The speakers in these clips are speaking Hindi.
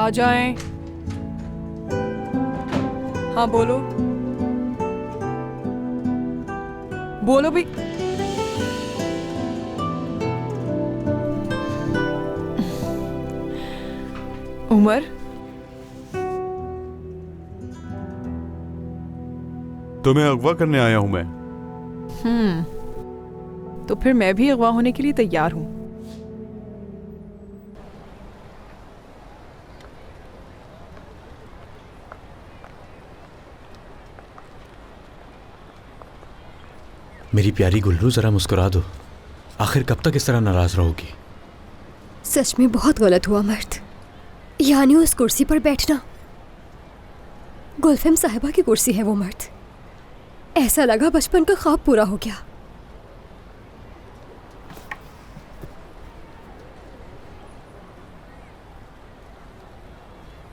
आ जाएं। हाँ बोलो, बोलो भी। उमर, तुम्हें अगवा करने आया हूं मैं। तो फिर मैं भी अगवा होने के लिए तैयार हूं। मेरी प्यारी गुल्लू, जरा मुस्कुरा दो। आखिर कब तक इस तरह नाराज रहोगी? सच में बहुत गलत हुआ मर्द, यानी उस कुर्सी पर बैठना। गुलफम साहिबा की कुर्सी है वो मर्द। ऐसा लगा बचपन का ख्वाब पूरा हो गया।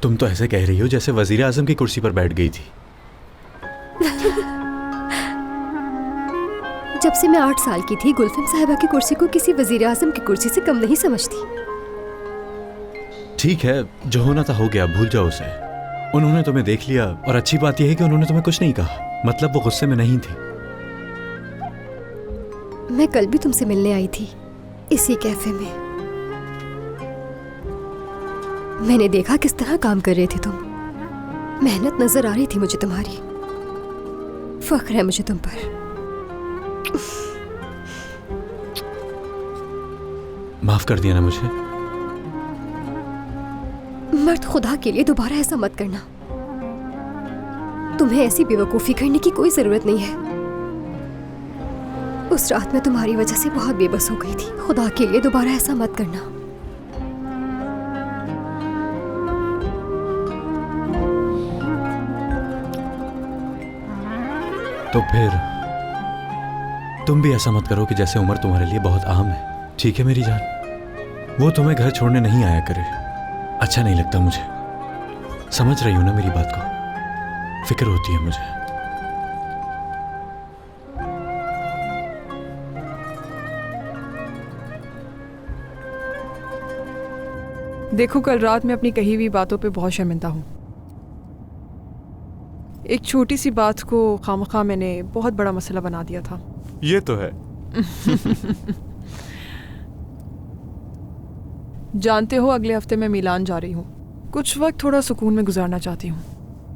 तुम तो ऐसे कह रही हो जैसे वजीर आजम की कुर्सी पर बैठ गई थी। जब से मैं 8 साल की थी, गुलफम साहिबा की कुर्सी को किसी वजीर आजम की कुर्सी से कम नहीं समझती। ठीक है, जो होना था हो गया, भूल जाओ उसे। उन्होंने तुम्हें देख लिया, और अच्छी बात यह है कि उन्होंने तुम्हें कुछ नहीं कहा। मतलब वो गुस्से में नहीं थी। मैं कल भी तुमसे मिलने आई थी इसी कैफे में। मैंने देखा किस तरह काम कर रहे थे तुम। मेहनत नजर आ रही थी मुझे तुम्हारी। फख्र है मुझे तुम पर। माफ कर दिया ना मुझे? मर्द, खुदा के लिए दोबारा ऐसा मत करना। तुम्हें ऐसी बेवकूफी करने की कोई जरूरत नहीं है। उस रात मैं तुम्हारी वजह से बहुत बेबस हो गई थी। खुदा के लिए दोबारा ऐसा मत करना। तो फिर तुम भी ऐसा मत करो कि जैसे उम्र तुम्हारे लिए बहुत अहम है। ठीक है मेरी जान? वो तुम्हें घर छोड़ने नहीं आया करे। अच्छा नहीं लगता मुझे। समझ रही हो ना मेरी बात को? फिक्र होती है मुझे। देखो, कल रात मैं अपनी कही हुई बातों पे बहुत शर्मिंदा हूँ। एक छोटी सी बात को खामखा मैंने बहुत बड़ा मसला बना दिया था। ये तो है। जानते हो, अगले हफ्ते मैं मिलान जा रही हूँ। कुछ वक्त थोड़ा सुकून में गुजारना चाहती हूँ।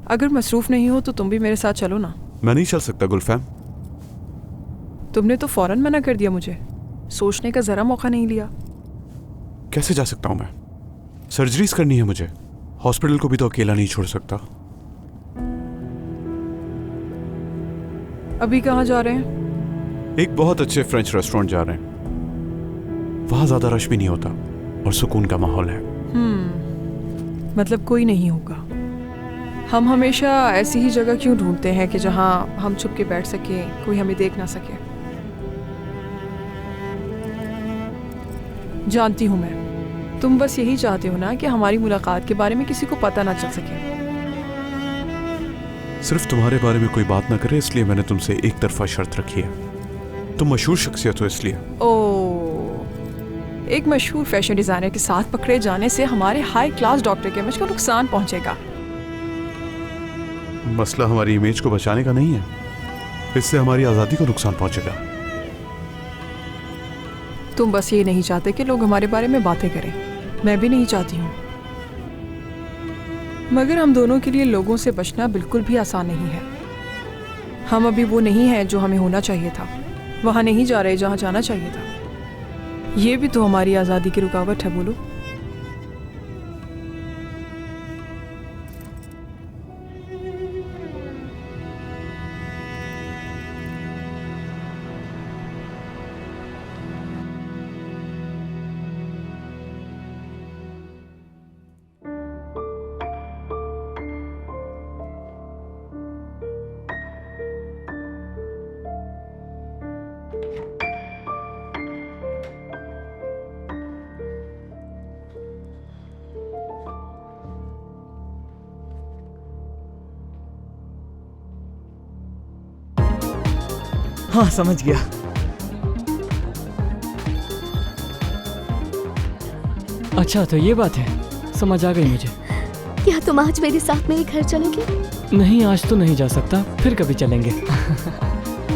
अगर मसरूफ नहीं हो तो तुम भी मेरे साथ चलो ना। मैं नहीं चल सकता गुलफैम। तुमने तो फौरन मना कर दिया मुझे। सोचने का जरा मौका नहीं लिया। कैसे जा सकता हूँ मैं? सर्जरीज करनी है मुझे। हॉस्पिटल को भी तो अकेला नहीं छोड़ सकता। अभी कहाँ जा रहे हैं? एक बहुत अच्छे फ्रेंच रेस्टोरेंट जा रहे हैं। वहां ज्यादा रश भी नहीं होता और सुकून का माहौल है। मतलब कोई नहीं होगा। हम हमेशा ऐसी ही जगह क्यों ढूंढते हैं कि जहां हम छुप के बैठ सके, कोई हमें देख ना सके। जानती हूं मैं, तुम बस यही चाहते हो ना कि हमारी मुलाकात के बारे में किसी को पता ना चल सके। सिर्फ तुम्हारे बारे में कोई बात ना करे इसलिए मैंने तुमसे एक तरफा शर्त रखी है। तुम मशहूर शख्सियत हो इसलिए। एक मशहूर फैशन डिजाइनर के साथ पकड़े जाने से हमारे हाई क्लास डॉक्टर के इमेज को नुकसान पहुंचेगा। मसला हमारी इमेज को बचाने का नहीं है, इससे हमारी आजादी को नुकसान पहुंचेगा। तुम बस ये नहीं चाहते कि लोग हमारे बारे में बातें करें। मैं भी नहीं चाहती हूँ, मगर हम दोनों के लिए लोगों से बचना बिल्कुल भी आसान नहीं है। हम अभी वो नहीं है जो हमें होना चाहिए था। वहां नहीं जा रहे जहां जाना चाहिए था। ये भी तो हमारी आज़ादी की रुकावट है। बोलो। हाँ, समझ गया। अच्छा, तो ये बात है। समझ आ गई मुझे। क्या तुम आज मेरे साथ मेरे घर चलोगे? नहीं, आज तो नहीं जा सकता, फिर कभी चलेंगे।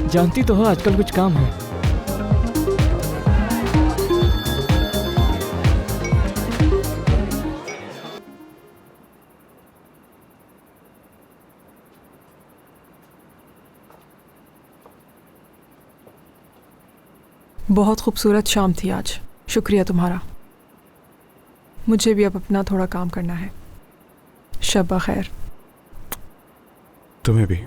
जानती तो हो आजकल कुछ काम है। बहुत खूबसूरत शाम थी आज, शुक्रिया तुम्हारा। मुझे भी अब अपना थोड़ा काम करना है। शब खैर। तुम्हें भी।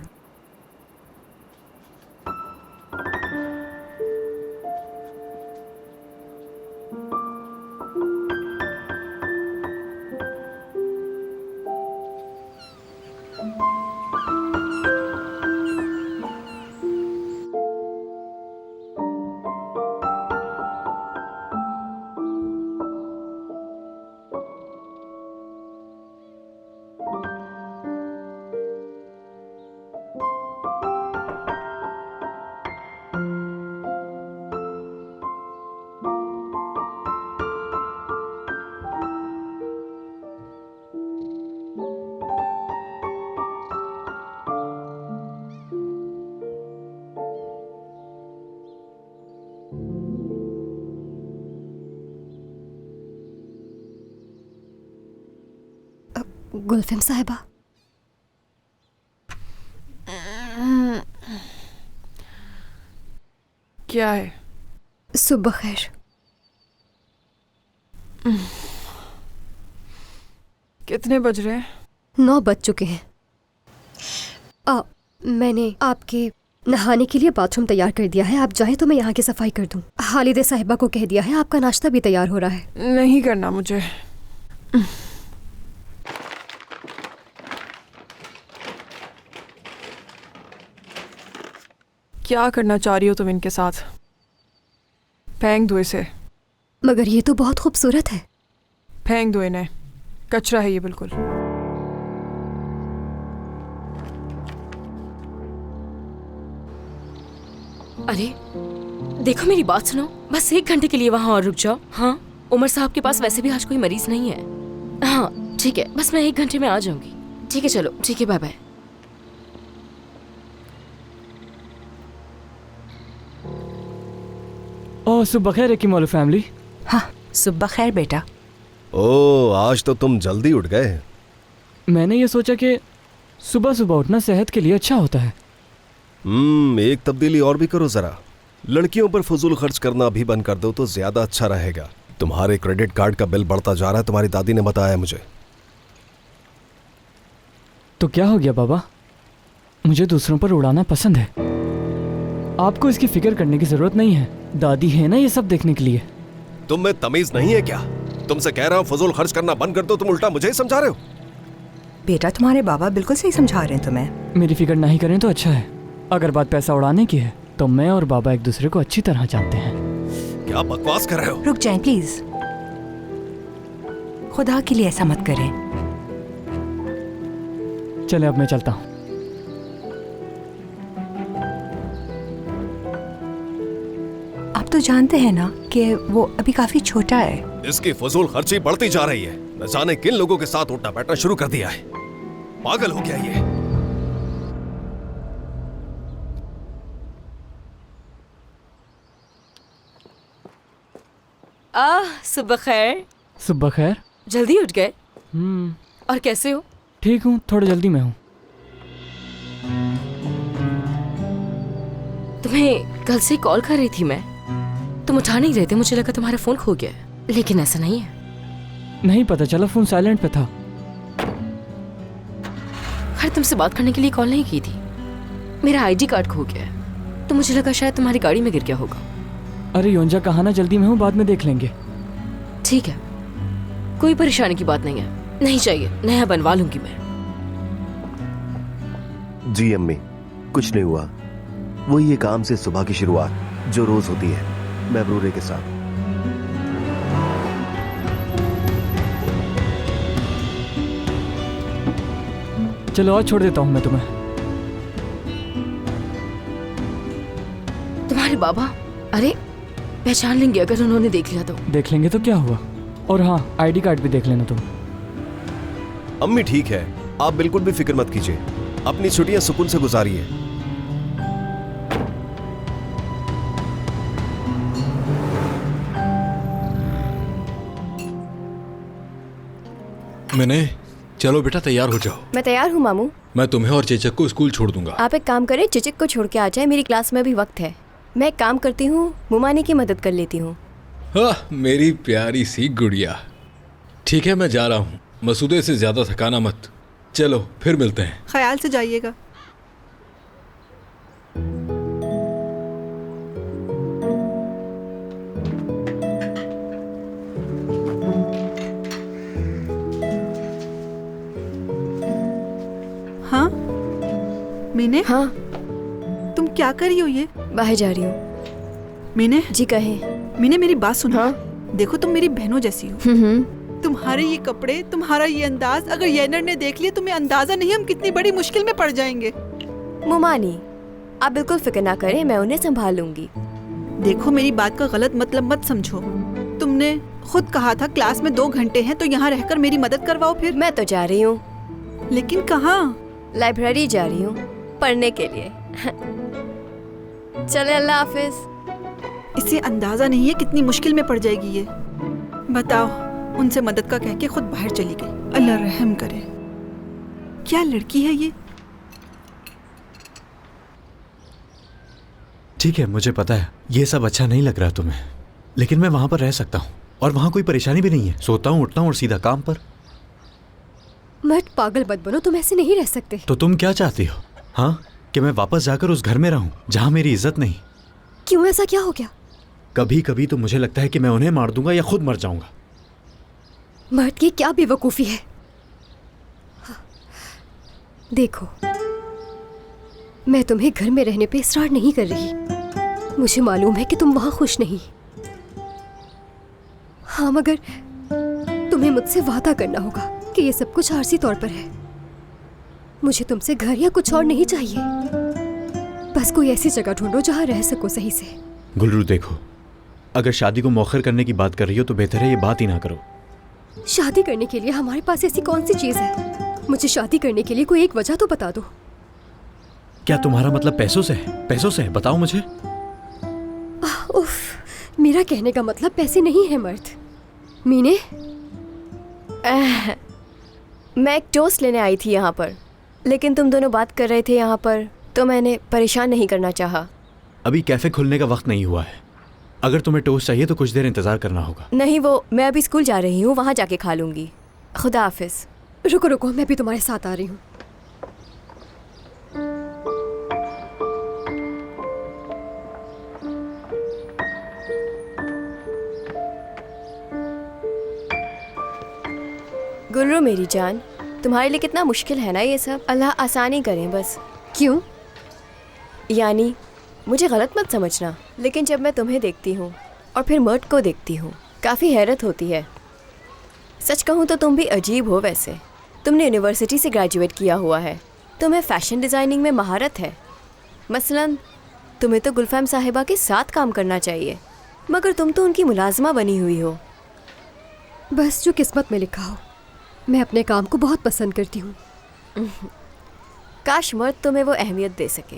गुलफिम साहिबा, क्या है? सुबह खैर। कितने बज रहे हैं? 9 बज चुके हैं। मैंने आपके नहाने के लिए बाथरूम तैयार कर दिया है। आप चाहे तो मैं यहाँ की सफाई कर दूँ। हालिदे साहिबा को कह दिया है, आपका नाश्ता भी तैयार हो रहा है। नहीं करना मुझे। क्या करना चाह रही हो तुम इनके साथ? फेंक दो इसे। मगर ये तो बहुत खूबसूरत है। फेंक दो इन्हें, कचरा है ये बिल्कुल। अरे देखो, मेरी बात सुनो, बस 1 घंटे के लिए वहाँ और रुक जाओ। हाँ, उमर साहब के पास वैसे भी आज कोई मरीज नहीं है। हाँ ठीक है, बस मैं 1 घंटे में आ जाऊंगी। ठीक है, चलो ठीक है, बाय बाय। ओह, सुबह खैर की मौलू फैमिली। हाँ, सुबह खैर बेटा। ओह, आज तो तुम जल्दी उठ गए। मैंने ये सोचा कि सुबह सुबह उठना सेहत के लिए अच्छा होता है। एक तब्दीली और भी करो जरा। लड़कियों पर फजूल खर्च करना भी बंद कर दो तो ज्यादा अच्छा रहेगा। तुम्हारे क्रेडिट कार्ड का बिल बढ़ता जा रहा है, तुम्हारी दादी ने बताया मुझे। तो क्या हो गया बाबा? मुझे दूसरों पर उड़ाना पसंद है। आपको इसकी फिक्र करने की जरूरत नहीं है, दादी है ना ये सब देखने के लिए। तुम में तमीज नहीं है क्या? तुमसे कह रहा हूँ फजूल खर्च करना बंद कर दो, तुम उल्टा मुझे ही समझा रहे हो। बेटा, तुम्हारे बाबा बिल्कुल सही समझा रहे हैं तुम्हें। मेरी फिक्र नहीं करें तो अच्छा है। अगर बात पैसा उड़ाने की है तो मैं और बाबा एक दूसरे को अच्छी तरह जानते हैं। क्या बकवास कर रहे हो? रुक जाएं प्लीज, खुदा के लिए ऐसा मत करें। चले अब मैं चलता हूँ। आप तो जानते हैं ना कि वो अभी काफी छोटा है। इसकी फजूल खर्ची बढ़ती जा रही है। न जाने किन लोगों के साथ उठना बैठना शुरू कर दिया है। पागल हो गया ये। सुबह खैर। सुबह खैर। जल्दी उठ गए? और कैसे हो? ठीक हूँ, थोड़ा जल्दी में हूँ। तुम्हें कल से कॉल कर रही थी मैं, तुम उठा नहीं रहे थे। मुझे लगा तुम्हारा फोन खो गया है, लेकिन ऐसा नहीं है। नहीं पता चला, फोन साइलेंट पे था। खैर, तुमसे बात करने के लिए कॉल नहीं की थी। मेरा आईडी कार्ड खो गया है, तो मुझे लगा शायद तुम्हारी गाड़ी में गिर गया होगा। अरे योंजा, कहा ना जल्दी में हूँ, बाद में देख लेंगे। ठीक है, कोई परेशानी की बात नहीं है। नहीं चाहिए, नया बनवा लूंगी मैं। जी अम्मी, कुछ नहीं हुआ। वो ये काम से सुबह की शुरुआत जो रोज होती है महबूरे के साथ। चलो आज छोड़ देता हूँ मैं तुम्हें। तुम्हारे बाबा, अरे पहचान लेंगे अगर उन्होंने देख लिया तो। देख लेंगे तो क्या हुआ। और हाँ, आईडी कार्ड भी देख लेना तुम। अम्मी ठीक है, आप बिल्कुल भी फिक्र मत कीजिए। अपनी छुट्टियां सुकून से गुजारिए। मैंने चलो बेटा तैयार हो जाओ। मैं तैयार हूँ मामू। मैं तुम्हें और चेचक को स्कूल छोड़ दूंगा। आप एक काम करें, चिचिक को छोड़ के आ जाए, मेरी क्लास में भी वक्त है। मैं एक काम करती हूँ, मुमानी की मदद कर लेती हूँ। मेरी प्यारी सी गुड़िया। ठीक है मैं जा रहा हूँ, मसूदे से ज्यादा थकाना मत। चलो फिर मिलते हैं। ख्याल से जाइएगा। हाँ मीने। हाँ तुम क्या कर रही हो? ये बाहर जा रही हूँ। मीने। जी कहें। मीने मेरी बात सुनो। हाँ? देखो तुम मेरी बहनों जैसी हो। तुम्हारे ये कपड़े, तुम्हारा ये अंदाज, अगर येनर ने देख लिया तुम्हें अंदाजा नहीं हम कितनी बड़ी मुश्किल में पड़ जाएंगे। मुमानी आप बिल्कुल फिक्र ना करें, मैं उन्हें संभाल लूंगी। देखो मेरी बात का गलत मतलब मत समझो। तुमने खुद कहा था क्लास में 2 घंटे हैं तो यहाँ रहकर मेरी मदद करवाओ। फिर मैं तो जा रही हूँ। लेकिन कहाँ? लाइब्रेरी जा रही हूँ पढ़ने के लिए। चले, अल्लाह हाफिज। इसे अंदाजा नहीं है कितनी मुश्किल में पड़ जाएगी ये। बताओ, उनसे मदद का कह के खुद बाहर चली गई। अल्लाह रहम करे। क्या लड़की है ये। ठीक है मुझे पता है ये सब अच्छा नहीं लग रहा तुम्हें, लेकिन मैं वहां पर रह सकता हूँ और वहां कोई परेशानी भी नहीं है। सोता हूँ, उठता हूँ और सीधा काम पर। मत पागल मत बनो, तुम ऐसे नहीं रह सकते। तो तुम क्या चाहती हो? हाँ, कि मैं वापस जाकर उस घर में रहूं जहां मेरी इज्जत नहीं? क्यों, ऐसा क्या हो गया? कभी कभी तो मुझे लगता है कि मैं उन्हें मार दूंगा या खुद मर जाऊंगा। मर्द की क्या बेवकूफी है। देखो, मैं तुम्हें घर में रहने पे इसरार नहीं कर रही। मुझे मालूम है कि तुम वहां खुश नहीं। हाँ, मगर तुम्हें मुझसे वादा करना होगा कि ये सब कुछ आरजी तौर पर है। मुझे तुमसे घर या कुछ और नहीं चाहिए। बस कोई ऐसी जगह ढूंढो जहां रह सको सही से। गुलरू देखो, अगर शादी को मौखर करने की बात कर रही हो तो बेहतर है ये बात ही ना करो। शादी करने के लिए हमारे पास ऐसी कौन सी चीज है? मुझे शादी करने के लिए कोई एक वजह तो बता दो। क्या तुम्हारा मतलब पैसों से है? पैसों से है? बताओ मुझे। उफ, मेरा कहने का मतलब पैसे नहीं है मर्द। मीने, मैं एक टोस्ट लेने आई थी यहाँ पर, लेकिन तुम दोनों बात कर रहे थे यहाँ पर, तो मैंने परेशान नहीं करना चाहा। अभी कैफे खुलने का वक्त नहीं हुआ है। अगर तुम्हें टोस्ट चाहिए तो कुछ देर इंतजार करना होगा। नहीं, वो मैं अभी स्कूल जा रही हूँ, वहाँ जाके खा लूंगी। खुदा हाफिज। रुको रुको, मैं भी तुम्हारे साथ आ रही हूँ। गुल्रू मेरी जान, तुम्हारे लिए कितना मुश्किल है ना ये सब। अल्लाह आसानी करें बस। क्यों? यानी मुझे गलत मत समझना, लेकिन जब मैं तुम्हें देखती हूँ और फिर मर्द को देखती हूँ, काफ़ी हैरत होती है। सच कहूँ तो तुम भी अजीब हो। वैसे तुमने यूनिवर्सिटी से ग्रेजुएट किया हुआ है, तुम्हें फ़ैशन डिज़ाइनिंग में महारत है। मसलन तुम्हें तो गुलफाम साहिबा के साथ काम करना चाहिए, मगर तुम तो उनकी मुलाजमा बनी हुई हो। बस जो किस्मत में लिखा हो। मैं अपने काम को बहुत पसंद करती हूँ। काश मर्द तुम्हें वो अहमियत दे सके।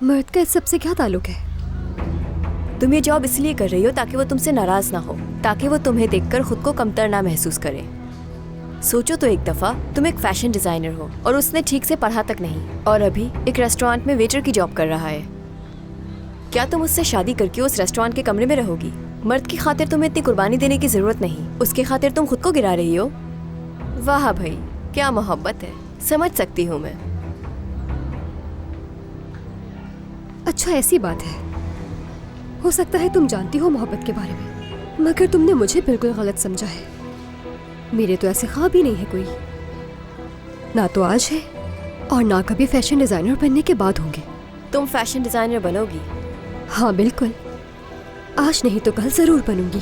मर्द का इस सबसे क्या ताल्लुक है? तुम ये जॉब इसलिए कर रही हो ताकि वो तुमसे नाराज ना हो, ताकि वो तुम्हें देखकर खुद को कमतर ना महसूस करे। सोचो तो एक दफ़ा तुम एक फैशन डिज़ाइनर हो और उसने ठीक से पढ़ा तक नहीं, और अभी एक रेस्टोरेंट में वेटर की जॉब कर रहा है। क्या तुम उससे शादी करके उस रेस्टोरेंट के कमरे में रहोगी? मर्द की खातिर तुम्हें इतनी कुर्बानी देने की ज़रूरत नहीं, उसके खातिर तुम खुद को गिरा रही हो। वाह भाई, क्या मोहब्बत है। समझ सकती हूँ मैं। अच्छा, ऐसी बात है। हो सकता है तुम जानती हो मोहब्बत के बारे में, मगर तुमने मुझे बिल्कुल गलत समझा है। मेरे तो ऐसे ख्वाब ही नहीं है कोई। ना तो आज है और ना कभी फैशन डिज़ाइनर बनने के बाद होंगे। तुम फैशन डिज़ाइनर बनोगी? हाँ बिल्कुल, आज नहीं तो कल ज़रूर बनूंगी,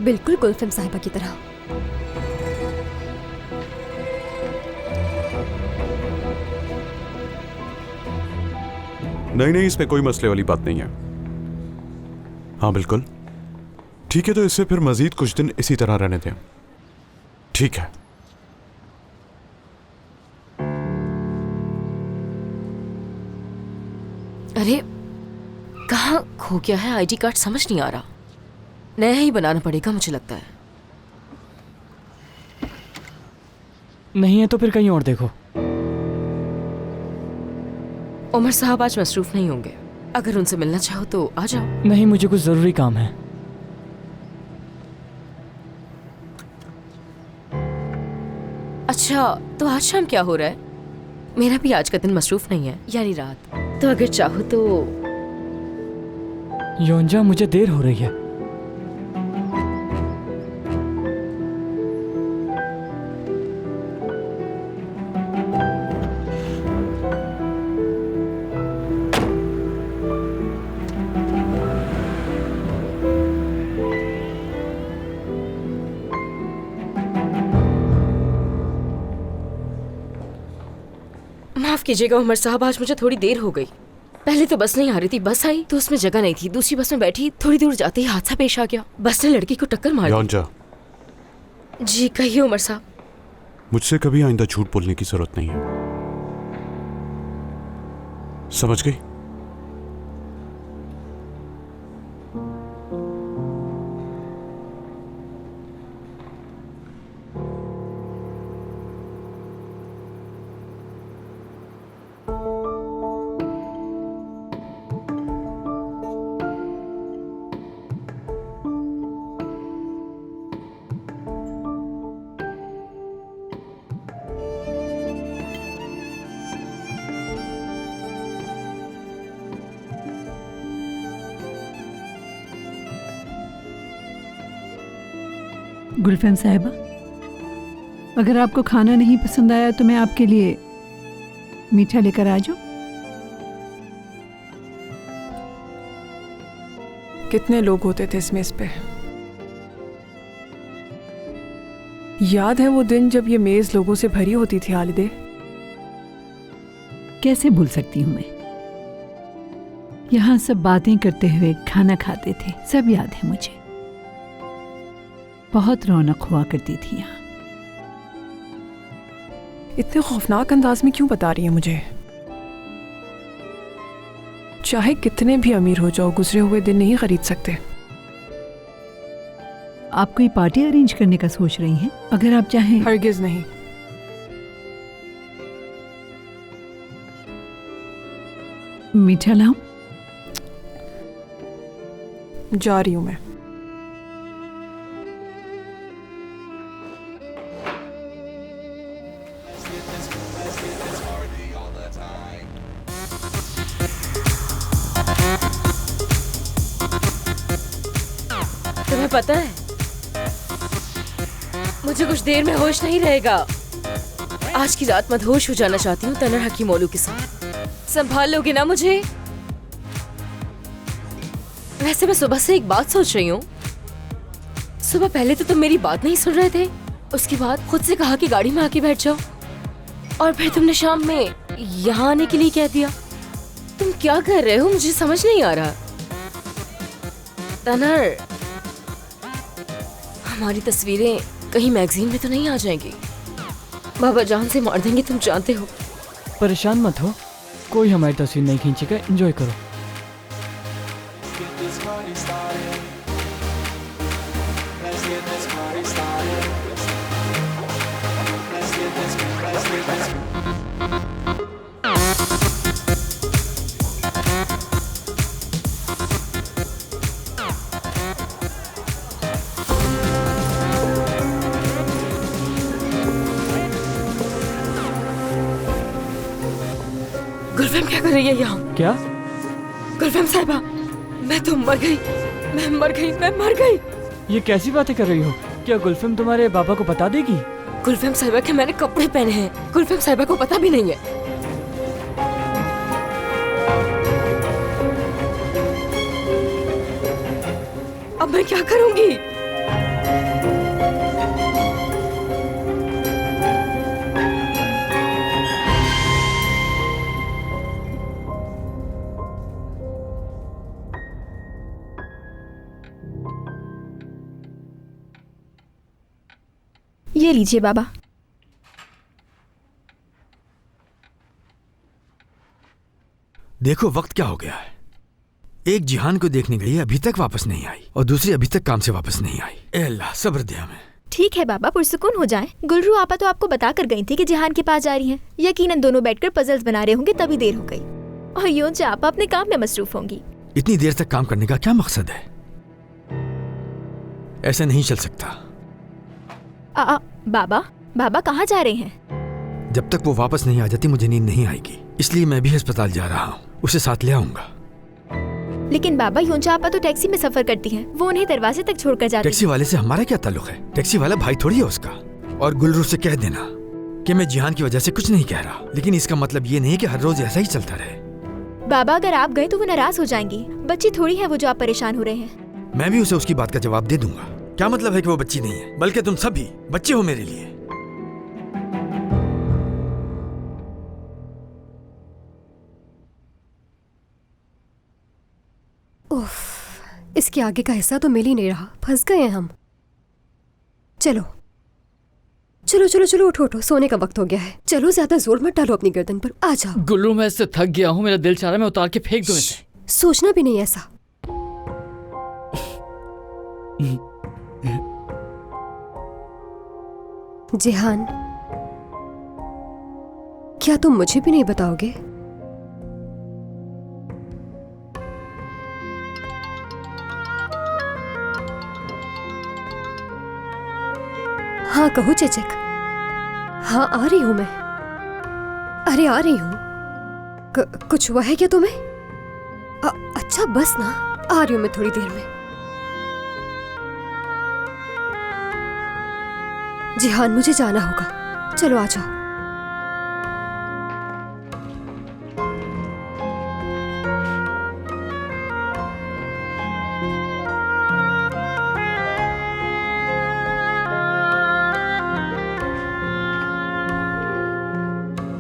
बिल्कुल गुलफाम साहिबा की तरह। नहीं नहीं, इसमें कोई मसले वाली बात नहीं है। हाँ बिल्कुल ठीक है, तो इससे फिर मजीद कुछ दिन इसी तरह रहने दें। ठीक है, अरे कहाँ खो गया है आईडी कार्ड, समझ नहीं आ रहा। नया ही बनाना पड़ेगा मुझे लगता है। नहीं है तो फिर कहीं और देखो। उमर साहब आज मसरूफ नहीं होंगे, अगर उनसे मिलना चाहो तो आ जाओ। नहीं, मुझे कुछ जरूरी काम है। अच्छा, तो आज शाम क्या हो रहा है? मेरा भी आज का दिन मसरूफ नहीं है, यानी रात। तो अगर चाहो तो। योंजा, मुझे देर हो रही है। माफ कीजिएगा उमर साहब, आज मुझे थोड़ी देर हो गई। पहले तो बस नहीं आ रही थी, बस आई तो उसमें जगह नहीं थी। दूसरी बस में बैठी, थोड़ी दूर जाते ही हादसा पेश आ गया। बस ने लड़की को टक्कर मार दी। योंजा, जी कहिए उमर साहब। मुझसे कभी आइंदा झूठ बोलने की जरूरत नहीं है, समझ गई? गुलफैम साहिबा, अगर आपको खाना नहीं पसंद आया तो मैं आपके लिए मीठा लेकर आ जाऊं? कितने लोग होते थे इस मेज पे? याद है वो दिन जब ये मेज लोगों से भरी होती थी हालिदे? कैसे भूल सकती हूँ मैं। यहाँ सब बातें करते हुए खाना खाते थे, सब याद है मुझे। बहुत रौनक हुआ करती थी यहाँ। इतने खौफनाक अंदाज में क्यों बता रही है मुझे? चाहे कितने भी अमीर हो जाओ, गुजरे हुए दिन नहीं खरीद सकते। आप कोई पार्टी अरेंज करने का सोच रही हैं? अगर आप चाहें। हरगिज नहीं। मीठा लाऊं? जा रही हूं मैं। तुम्हें पता है मुझे कुछ देर में होश नहीं रहेगा। आज की रात मदहोश हो जाना चाहती हूँ तनर हकीमोलू के साथ। संभाल लोगे ना मुझे? वैसे मैं सुबह से एक बात सोच रही हूँ। सुबह पहले तो तुम मेरी बात नहीं सुन रहे थे, उसके बाद खुद से कहा कि गाड़ी में आके बैठ जाओ, और फिर तुमने शाम में यहाँ आने के लिए कह दिया। तुम क्या कर रहे हो मुझे समझ नहीं आ रहा। तनर, हमारी तस्वीरें कहीं मैगजीन में तो नहीं आ जाएंगी? बाबा जान से मार देंगे, तुम जानते हो। परेशान मत हो, कोई हमारी तस्वीर नहीं खींचेगा। एंजॉय करो। गुलफैम क्या कर रही है यहाँ? क्या? गुलफैम साहिबा, मैं तो मर गई, मैं मर गई, मैं मर गई। ये कैसी बातें कर रही हो? क्या गुलफैम तुम्हारे बाबा को बता देगी? गुलफैम साहिबा के मैंने कपड़े पहने हैं, गुलफैम साहिबा को पता भी नहीं है। अब मैं क्या करूंगी? ये लीजिए बाबा। देखो वक्त क्या हो गया है। एक जिहान को देखने गई, अभी तक वापस नहीं आई, और दूसरी अभी तक काम से वापस नहीं आई। ए अल्लाह, सब्र दे हमें। ठीक है बाबा, पुरसुकून हो जाएं। गुलरू आपा तो आपको बता कर गई थी कि जिहान के पास जा रही हैं। यकीनन दोनों बैठकर पजल्स बना रहे होंगे, तभी देर हो गई। और योंचा आपा अपने काम में मसरूफ होंगी। इतनी देर तक काम करने का क्या मकसद है? ऐसा नहीं चल सकता। बाबा कहाँ जा रहे हैं? जब तक वो वापस नहीं आ जाती मुझे नींद नहीं आएगी, इसलिए मैं भी अस्पताल जा रहा हूँ। उसे साथ ले आऊंगा। लेकिन बाबा, योंचा आपा तो टैक्सी में सफर करती हैं। वो उन्हें दरवाजे तक छोड़कर जाती हैं। टैक्सी वाले से हमारा क्या ताल्लुक है? टैक्सी वाला भाई थोड़ी है उसका। और गुलरू से कह देना कि मैं जिहान की वजह से कुछ नहीं कह रहा, लेकिन इसका मतलब ये नहीं कि हर रोज ऐसा ही चलता रहे। बाबा, अगर आप गए तो वो नाराज हो जाएंगी। बच्ची थोड़ी है वो जो आप परेशान हो रहे हैं। मैं भी उसे उसकी बात का जवाब दे दूंगा। क्या मतलब है कि वो बच्ची नहीं है, बल्कि तुम सब भी बच्चे हो मेरे लिए। उफ, इसके आगे का हिस्सा तो मिल ही नहीं रहा। फंस गए हैं हम। चलो चलो चलो चलो, उठो उठो, सोने का वक्त हो गया है। चलो, ज्यादा जोर मत डालो अपनी गर्दन पर। आ जाओ। गुल्लू, मैं इससे थक गया हूँ। मेरा दिल चाह रहा है मैं उतार के फेंक दूं इसे। सोचना भी नहीं ऐसा। जिहान, क्या तुम मुझे भी नहीं बताओगे? हाँ कहो चेचक। हाँ आ रही हूं मैं। अरे आ रही हूं। कुछ हुआ है क्या तुम्हें? अच्छा बस ना, आ रही हूं मैं थोड़ी देर में। जिहान, मुझे जाना होगा। चलो आ जाओ।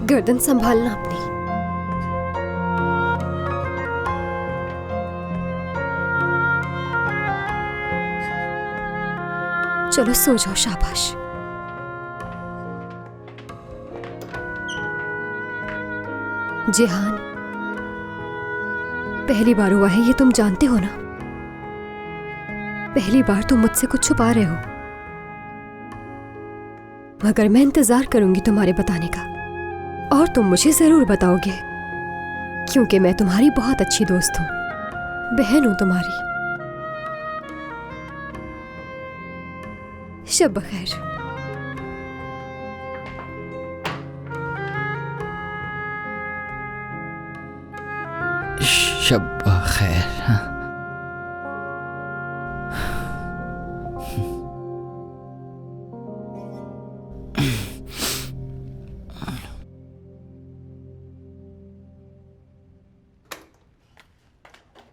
गर्दन संभालना अपनी। चलो सो जाओ, शाबाश। जिहान, पहली बार हुआ है ये, तुम जानते हो ना। पहली बार तुम मुझसे कुछ छुपा रहे हो, मगर मैं इंतजार करूंगी तुम्हारे बताने का। और तुम मुझे जरूर बताओगे, क्योंकि मैं तुम्हारी बहुत अच्छी दोस्त हूं, बहन हूं तुम्हारी। शब बखैर। शब खैर।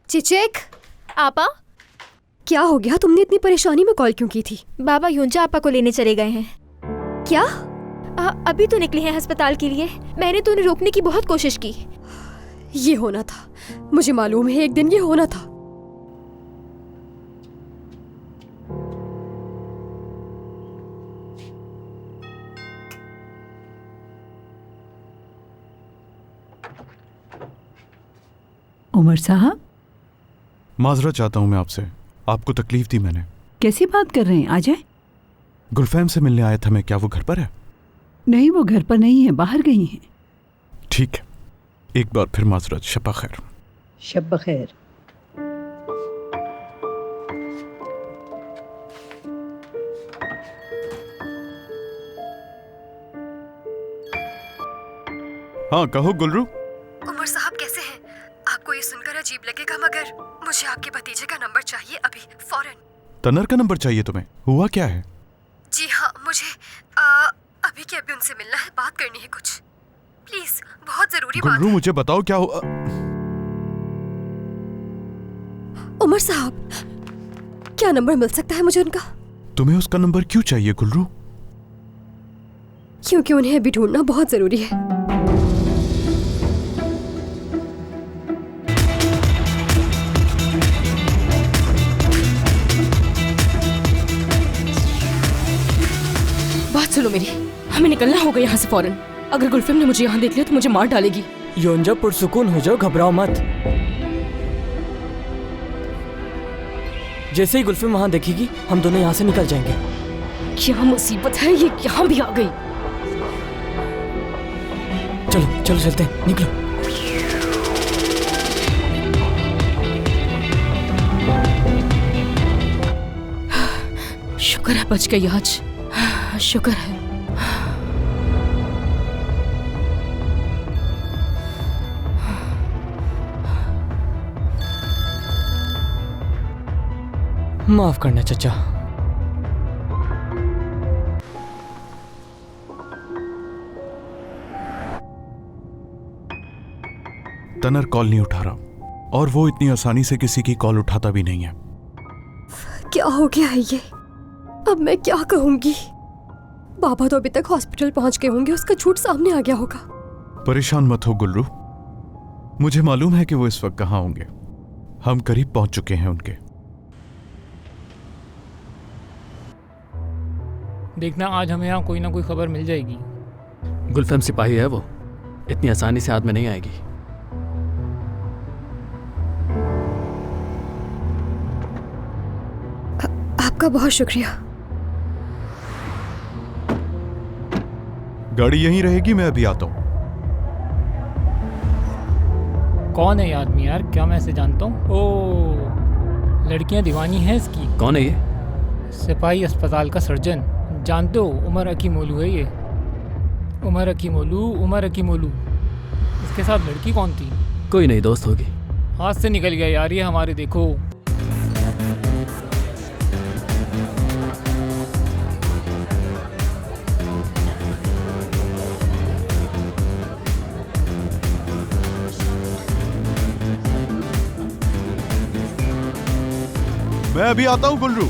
चिचेक, आपा, क्या हो गया? तुमने इतनी परेशानी में कॉल क्यों की थी? बाबा योंचा आपा को लेने चले गए हैं। क्या? अभी तो निकले हैं अस्पताल के लिए। मैंने तो उन्हें रोकने की बहुत कोशिश की। ये होना था, मुझे मालूम है एक दिन ये होना था। उमर साहब, माजरत चाहता हूँ मैं आपसे, आपको तकलीफ दी मैंने। कैसी बात कर रहे हैं? आ जाए। गुलफैम से मिलने आया था मैं, क्या वो घर पर है? नहीं, वो घर पर नहीं है, बाहर गई हैं। ठीक है, एक बार फिर माजरत। शब खैर। शब बखैर। हाँ कहो गुलरू। उमर साहब कैसे हैं? आपको ये सुनकर अजीब लगेगा, मगर मुझे आपके भतीजे का नंबर चाहिए अभी, फौरन। तनर का नंबर चाहिए तुम्हें? हुआ क्या है? जी हाँ, मुझे अभी के अभी उनसे मिलना है, बात करनी है कुछ। प्लीज, बहुत जरूरी बात गुलरू है। मुझे बताओ क्या हुआ। उमर साहब, क्या नंबर मिल सकता है मुझे उनका? तुम्हें उसका नंबर क्यों चाहिए गुलरू? क्योंकि उन्हें अभी ढूंढना बहुत जरूरी है। बात सुनो मेरी, हमें निकलना होगा यहाँ से फौरन। अगर गुलफिम ने मुझे यहाँ देख लिया तो मुझे मार डालेगी। योंजा पुरसुकून हो जाओ, घबराओ मत। जैसे ही गुल्फिम वहां देखेगी हम दोनों यहाँ से निकल जाएंगे। क्या मुसीबत है, ये यहाँ भी आ गई। चलो चलो चलते हैं, निकलो। शुक्र है बच गई आज, शुक्र है। माफ करना चचा। तनर कॉल नहीं उठा रहा, और वो इतनी आसानी से किसी की कॉल उठाता भी नहीं है। क्या हो गया है ये? अब मैं क्या कहूंगी? बाबा तो अभी तक हॉस्पिटल पहुंच गए होंगे, उसका झूठ सामने आ गया होगा। परेशान मत हो गुल्रू, मुझे मालूम है कि वो इस वक्त कहाँ होंगे। हम करीब पहुंच चुके हैं उनके। देखना आज हमें यहाँ कोई ना कोई खबर मिल जाएगी। गुलफम सिपाही है वो, इतनी आसानी से हाथ में नहीं आएगी। आपका बहुत शुक्रिया। गाड़ी यहीं रहेगी, मैं अभी आता हूँ। कौन है ये आदमी यार? क्या मैं इसे जानता हूँ? ओ, लड़कियां दीवानी हैं इसकी। कौन है ये? सिपाही अस्पताल का सर्जन, जानते हो? उमर हकीमोलू है ये। उमर हकीमोलू। इसके साथ लड़की कौन थी? कोई नहीं, दोस्त होगी। हाथ से निकल गया यार ये हमारे। देखो मैं अभी आता हूँ गुल्रू।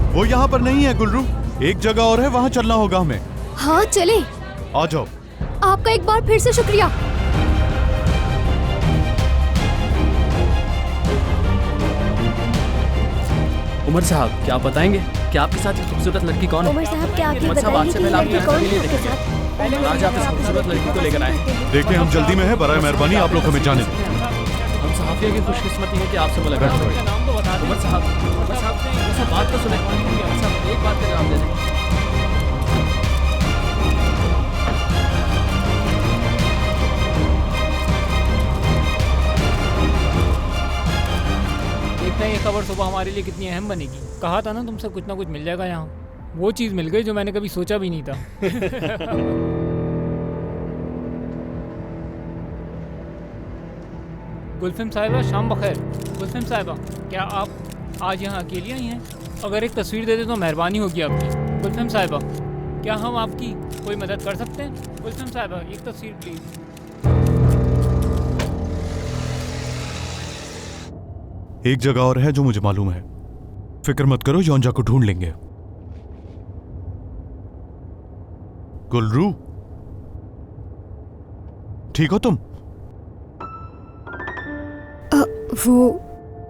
वो यहाँ पर नहीं है गुल्रू, एक जगह और है, वहाँ चलना होगा हमें। हाँ चले। आ जाओ। आपका एक बार फिर से शुक्रिया। उमर साहब, क्या आप बताएंगे कि आपके साथ ये खूबसूरत लड़की कौन है? उमर साहब, क्या आप ये उमर साहब, आज से पहले आप बताएंगे कि यहाँ लड़की कभी नहीं कौन है देखे। आपके साथ? आज आप इस खूबसूरत लड़की को लेकर आए। देखिए हम जल्दी में है, बराए मेहरबानी आप लोग हमें जाने दें। हम सहाफियों की खुशकिस्मती है कि आपसे मुलाकात हुई। उमर साहब बात तो सुने। उमर साहब एक बात का जवाब दे दें। देखना ये खबर सुबह हमारे लिए कितनी अहम बनेगी। कहा था ना तुमसे कुछ ना कुछ मिल जाएगा यहाँ। वो चीज़ मिल गई जो मैंने कभी सोचा भी नहीं था। गुलफिम साहिबा, शाम बखैर। गुलफिम साहिबा, क्या आप आज यहाँ अकेली आई हैं? अगर एक तस्वीर दे दे तो मेहरबानी होगी आपकी। गुलफिम साहिबा, क्या हम आपकी कोई मदद कर सकते हैं? गुलफिम साहिबा, एक तस्वीर प्लीज़। एक जगह और है जो मुझे मालूम है, फिक्र मत करो, योंजा को ढूंढ लेंगे। गुलरू, ठीक हो तुम?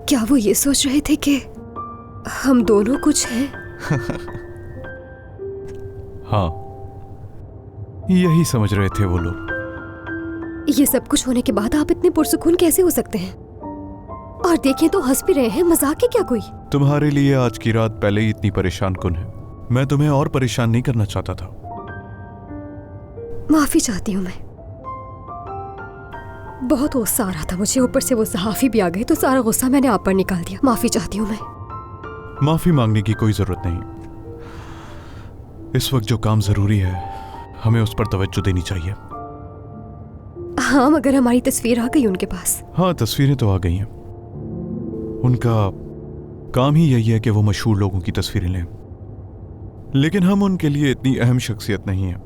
क्या वो ये सोच रहे थे कि हम दोनों कुछ हैं? हाँ, यही समझ रहे थे वो लोग। ये सब कुछ होने के बाद आप इतने पुरसुकून कैसे हो सकते हैं? और देखें तो हंस भी रहे हैं, मजाक है क्या कोई? तुम्हारे लिए आज की रात पहले ही इतनी परेशान कुन है, मैं तुम्हें और परेशान नहीं करना चाहता था। माफी चाहती हूँ मैं, बहुत गुस्सा आ रहा था मुझे, ऊपर से वो सहाफी भी आ गए तो सारा गुस्सा मैंने आप पर निकाल दिया। माफी चाहती हूँ मैं। माफी मांगने की कोई जरूरत नहीं, इस वक्त जो काम जरूरी है हमें उस पर तवज्जो देनी चाहिए। हाँ, मगर हमारी तस्वीर आ गई उनके पास। हाँ, तस्वीरें तो आ गई हैं, उनका काम ही यही है कि वो मशहूर लोगों की तस्वीरें लें, लेकिन हम उनके लिए इतनी अहम शख्सियत नहीं है।